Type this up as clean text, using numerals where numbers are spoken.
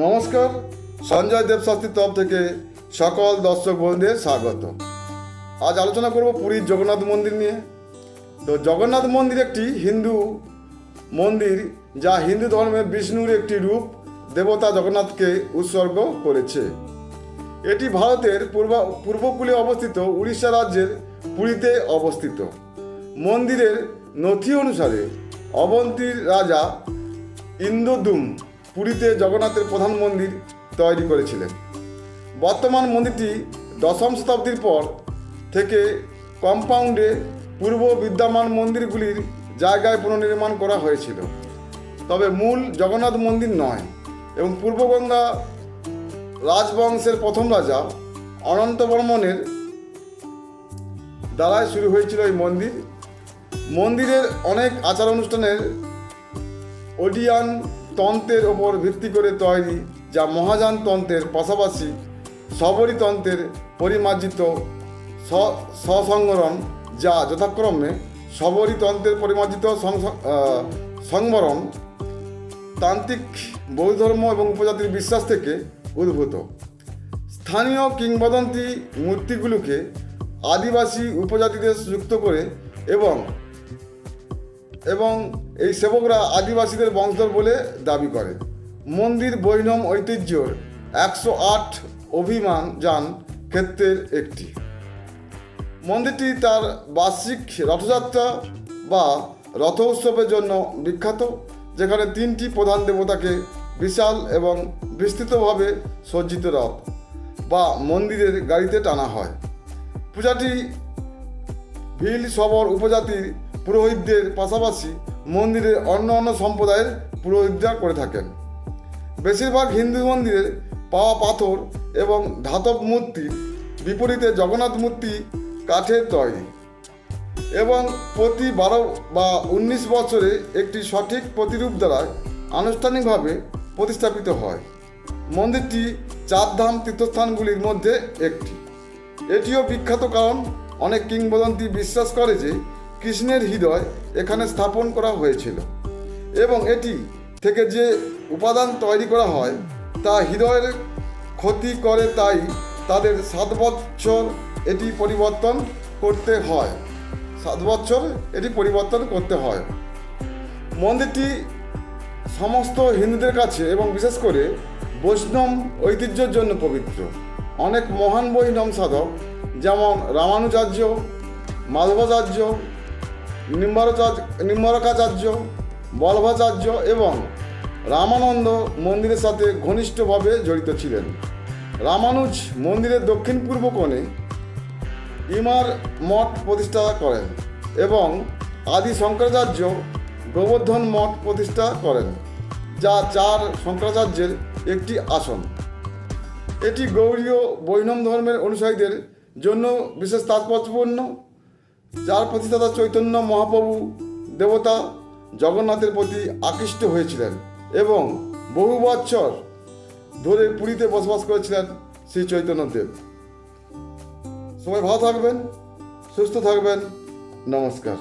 নমস্কার, সঞ্জয় দেব শাস্ত্রীর তরফ থেকে সকল দর্শক বন্ধুদের স্বাগত। আজ আলোচনা করব পুরীর জগন্নাথ মন্দির নিয়ে। তো জগন্নাথ মন্দির একটি হিন্দু মন্দির, যা হিন্দু ধর্মের বিষ্ণুর একটি রূপ দেবতা জগন্নাথকে উৎসর্গ করেছে। এটি ভারতের পূর্বকূলে অবস্থিত উড়িষ্যা রাজ্যের পুরীতে অবস্থিত। মন্দিরের নথি অনুসারে অবন্তীর রাজা ইন্দ্রদ্যুম্ন পুরীতে জগন্নাথের প্রধান মন্দির তৈরি করেছিলেন। বর্তমান মন্দিরটি দশম শতাব্দীর পর থেকে কম্পাউন্ডে পূর্ব বিদ্যমান মন্দিরগুলির জায়গায় পুনর্নির্মাণ করা হয়েছিল, তবে মূল জগন্নাথ মন্দির নয়। এবং পূর্বগঙ্গা রাজবংশের প্রথম রাজা অনন্তবর্মনের দ্বারাই শুরু হয়েছিল এই মন্দির। মন্দিরের অনেক আচার অনুষ্ঠানের ওডিয়ান তন্ত্রের ওপর ভিত্তি করে তৈরি, যা মহাযান তন্ত্রের পাশাপাশি শবরী তন্ত্রের পরিমার্জিত সংবরণ, যা যথাক্রমে শবরী তন্ত্রের পরিমার্জিত সংবরণ, তান্ত্রিক বৌদ্ধ ধর্ম এবং উপজাতির বিশ্বাস থেকে উদ্ভূত। স্থানীয় কিংবদন্তি মূর্তিগুলোকে আদিবাসী উপজাতিদের যুক্ত করে এবং এই সেবকরা আদিবাসীদের বংশধর বলে দাবি করে। মন্দির বৈষ্ণব ঐতিহ্যর 108 অভিযান ক্ষেত্রের একটি। মন্দিরটি তার বার্ষিক রথযাত্রা বা রথ উৎসবের জন্য বিখ্যাত, যেখানে 3টি প্রধান দেবতাকে বিশাল এবং বিস্তৃতভাবে সজ্জিত রথ বা মন্দিরের গাড়িতে টানা হয়। পূজাটি ভিল শবর উপজাতির পুরোহিতদের পাশাপাশি মন্দিরের অন্য সম্প্রদায়ের পুরোহিতরা করে থাকেন। বেশিরভাগ হিন্দু মন্দিরের পাওয়া পাথর এবং ধাতব মূর্তির বিপরীতে জগন্নাথ মূর্তি কাঠের তৈরি এবং প্রতি 12 বা 19 বছরে একটি সঠিক প্রতিরূপ দ্বারা আনুষ্ঠানিকভাবে প্রতিস্থাপিত হয়। মন্দিরটি 4 ধাম তীর্থস্থানগুলির মধ্যে একটি। এটিও বিখ্যাত কারণ অনেক কিংবদন্তি বিশ্বাস করে যে কৃষ্ণের হৃদয় এখানে স্থাপন করা হয়েছিল এবং এটি থেকে যে উপাদান তৈরি করা হয় তা হৃদয়ের ক্ষতি করে, তাই তাদের 7 বছর এটি পরিবর্তন করতে হয়। মন্দিরটি সমস্ত হিন্দুদের কাছে এবং বিশেষ করে বৈষ্ণব ঐতিহ্যের জন্য পবিত্র। অনেক মহান বৈষ্ণব সাধক যেমন রামানুজাচার্য, মাধবাচার্য, নিম্বারকাচার্য, বল্লভাচার্য এবং রামানন্দ মন্দিরের সাথে ঘনিষ্ঠভাবে জড়িত ছিলেন। রামানুজ মন্দিরের দক্ষিণ পূর্ব কোণে ইমার মঠ প্রতিষ্ঠা করেন এবং আদি শঙ্করাচার্য গোবর্ধন মঠ প্রতিষ্ঠা করেন, যা 4 শঙ্করাচার্যের একটি আসন। এটি গৌড়ীয় বৈষ্ণব ধর্মের অনুসারীদের জন্য বিশেষ তাৎপর্যপূর্ণ, যার প্রতিষ্ঠাতা চৈতন্য মহাপ্রভু দেবতা জগন্নাথের প্রতি আকৃষ্ট হয়েছিলেন এবং বহু বছর ধরে পুরীতে বসবাস করেছিলেন শ্রী চৈতন্যদেব। সবাই ভালো থাকবেন, সুস্থ থাকবেন। নমস্কার।